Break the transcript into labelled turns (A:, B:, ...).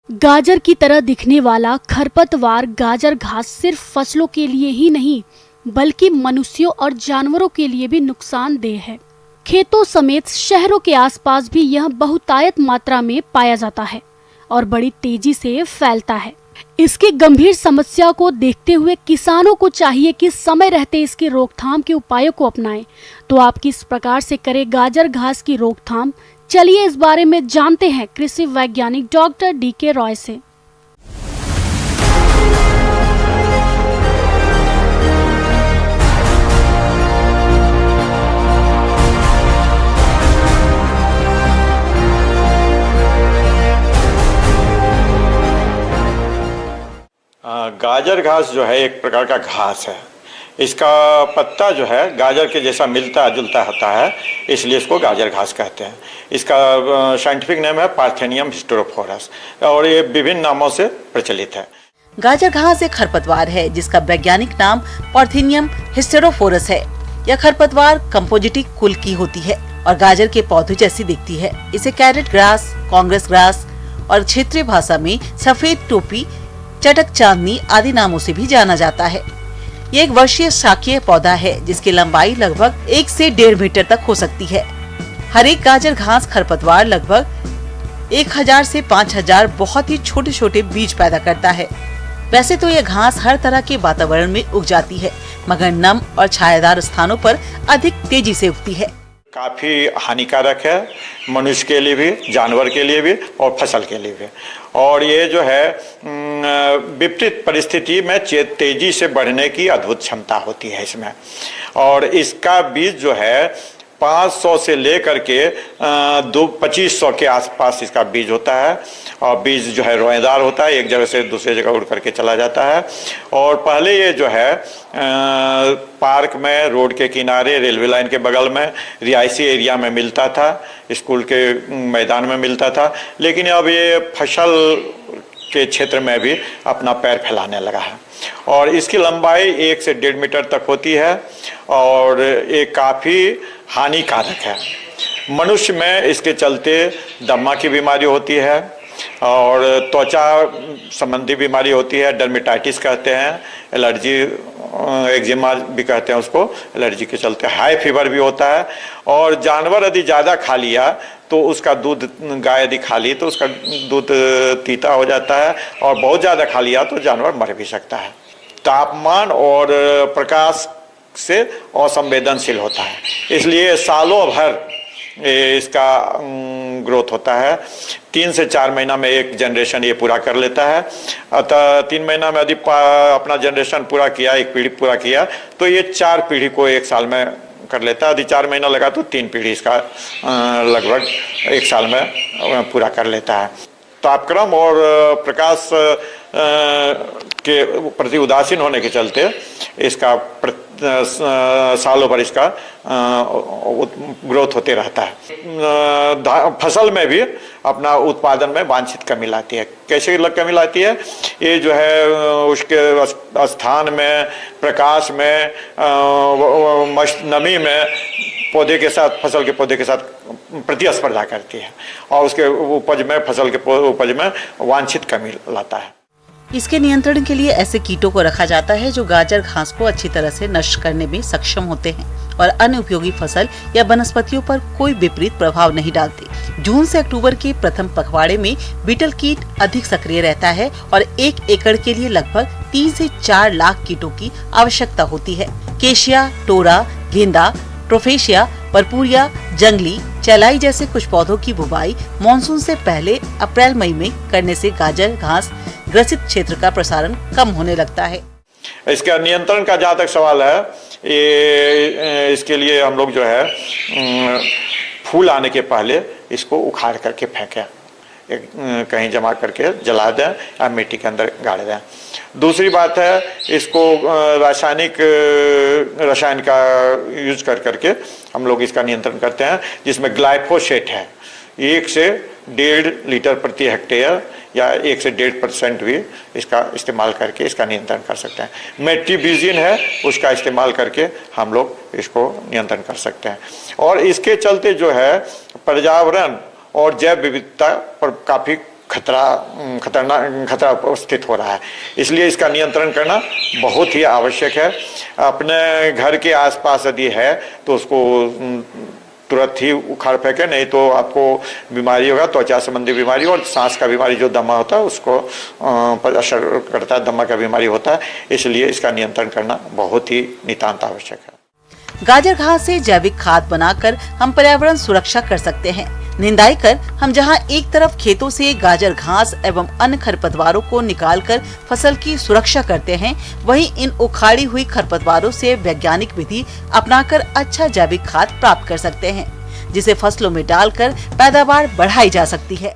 A: गाजर की तरह दिखने वाला खरपतवार गाजर घास सिर्फ फसलों के लिए ही नहीं बल्कि मनुष्यों और जानवरों के लिए भी नुकसानदेह है। खेतों समेत शहरों के आसपास भी यह बहुतायत मात्रा में पाया जाता है और बड़ी तेजी से फैलता है। इसकी गंभीर समस्या को देखते हुए किसानों को चाहिए कि समय रहते इसकी रोकथाम के उपायों को अपनाएं। तो आप किस प्रकार से करें गाजर घास की रोकथाम, चलिए इस बारे में जानते हैं कृषि वैज्ञानिक डॉक्टर DK रॉय से।
B: गाजर घास जो है एक प्रकार का घास है। इसका पत्ता जो है गाजर के जैसा मिलता जुलता होता है, इसलिए इसको गाजर घास कहते हैं। इसका साइंटिफिक नेम है पार्थेनियम हिस्टेरोफोरस और ये विभिन्न नामों से प्रचलित है।
C: गाजर घास एक खरपतवार है जिसका वैज्ञानिक नाम पार्थेनियम हिस्टेरोफोरस है। यह खरपतवार कंपोजिटी कुल की होती है और गाजर के पौधे जैसी दिखती है। इसे कैरेट ग्रास, कांग्रेस ग्रास और क्षेत्रीय भाषा में सफेद टोपी, चटक चांदनी आदि नामों से भी जाना जाता है। ये एक वर्षीय शाकीय पौधा है जिसकी लंबाई लगभग 1 से 1.5 मीटर तक हो सकती है। हर एक गाजर घास खरपतवार लगभग 1000 से 5000 बहुत ही छोटे छोटे बीज पैदा करता है। वैसे तो यह घास हर तरह के वातावरण में उग जाती है, मगर नम और छायादार स्थानों पर अधिक तेजी से उगती है।
B: काफ़ी हानिकारक है मनुष्य के लिए भी, जानवर के लिए भी और फसल के लिए भी। और ये जो है विपरीत परिस्थिति में तेजी से बढ़ने की अद्भुत क्षमता होती है इसमें। और इसका बीज जो है 500 से लेकर के 2500 के आसपास इसका बीज होता है। और बीज जो है रोएदार होता है, एक जगह से दूसरी जगह उड़ करके चला जाता है। और पहले ये जो है पार्क में, रोड के किनारे, रेलवे लाइन के बगल में, रिहायशी एरिया में मिलता था, स्कूल के मैदान में मिलता था। लेकिन अब ये फसल के क्षेत्र में भी अपना पैर फैलाने लगा है और इसकी लंबाई 1 से 1.5 मीटर तक होती है और ये काफ़ी हानिकारक है। मनुष्य में इसके चलते दमा की बीमारी होती है और त्वचा संबंधी बीमारी होती है, डर्मेटाइटिस कहते हैं, एलर्जी, एक्जिमा भी कहते हैं उसको, एलर्जी के चलते हाई फीवर भी होता है। और जानवर यदि ज़्यादा खा लिया तो उसका दूध, गाय यदि खा ली तो उसका दूध तीता हो जाता है और बहुत ज़्यादा खा लिया तो जानवर मर भी सकता है। तापमान और प्रकाश से असंवेदनशील होता है, इसलिए सालों भर इसका ग्रोथ होता है। 3 से 4 महीना में एक जनरेशन ये पूरा कर लेता है। अतः 3 महीना में यदि अपना जनरेशन पूरा किया, एक पीढ़ी पूरा किया, तो ये 4 पीढ़ी को 1 साल में कर लेता है। यदि 4 महीना लगा तो 3 पीढ़ी इसका लगभग 1 साल में पूरा कर लेता है। तापक्रम और प्रकाश के प्रति उदासीन होने के चलते इसका सालों भर इसका ग्रोथ होते रहता है। फसल में भी अपना उत्पादन में वांछित कमी लाती है। कैसे कमी लाती है? ये जो है उसके स्थान में, प्रकाश में, नमी में पौधे के साथ, फसल के पौधे के साथ प्रतिस्पर्धा करती है और उसके उपज में, फसल के उपज में वांछित कमी लाता है।
C: इसके नियंत्रण के लिए ऐसे कीटों को रखा जाता है जो गाजर घास को अच्छी तरह से नष्ट करने में सक्षम होते हैं और अन्य उपयोगी फसल या वनस्पतियों पर कोई विपरीत प्रभाव नहीं डालते। जून से अक्टूबर के प्रथम पखवाड़े में बीटल कीट अधिक सक्रिय रहता है और 1 एकड़ के लिए लगभग 3 से 4 लाख कीटों की आवश्यकता होती है। केशिया, टोरा, गेंदा, ट्रोफेशिया, परपुरिया, जंगली, चलाई जैसे कुछ पौधों की बुवाई मानसून से पहले अप्रैल मई में करने से गाजर घास ग्रसित क्षेत्र का प्रसारण कम होने लगता है।
B: इसका नियंत्रण का जहाँ तक सवाल है, ये इसके लिए हम लोग जो है फूल आने के पहले इसको उखाड़ करके फेंकें, कहीं जमा करके जला दें या मिट्टी के अंदर गाड़ दें। दूसरी बात है, इसको रसायन का यूज करके हम लोग इसका नियंत्रण करते हैं, जिसमें ग्लाइफोसेट है। 1 से 1.5 लीटर प्रति हेक्टेयर या 1 से 1.5% भी इसका इस्तेमाल करके इसका नियंत्रण कर सकते हैं। मेट्रीबिजिन है, उसका इस्तेमाल करके हम लोग इसको नियंत्रण कर सकते हैं। और इसके चलते जो है पर्यावरण और जैव विविधता पर काफ़ी खतरा उपस्थित हो रहा है। इसलिए इसका नियंत्रण करना बहुत ही आवश्यक है। अपने घर के आसपास यदि है तो उसको तुरंत ही उखाड़ फेंके, नहीं तो आपको बीमारी होगा, त्वचा संबंधी बीमारी और सांस का बीमारी जो दमा होता है उसको पर असर करता है, दमा का बीमारी होता है। इसलिए इसका नियंत्रण करना बहुत ही नितांत आवश्यक है।
C: गाजर घास से जैविक खाद बनाकर हम पर्यावरण सुरक्षा कर सकते हैं। निंदाई कर हम जहां एक तरफ खेतों से गाजर घास एवं अन्य खरपतवारों को निकालकर फसल की सुरक्षा करते हैं, वहीं इन उखाड़ी हुई खरपतवारों से वैज्ञानिक विधि अपनाकर अच्छा जैविक खाद प्राप्त कर सकते हैं, जिसे फसलों में डालकर पैदावार बढ़ाई जा सकती है।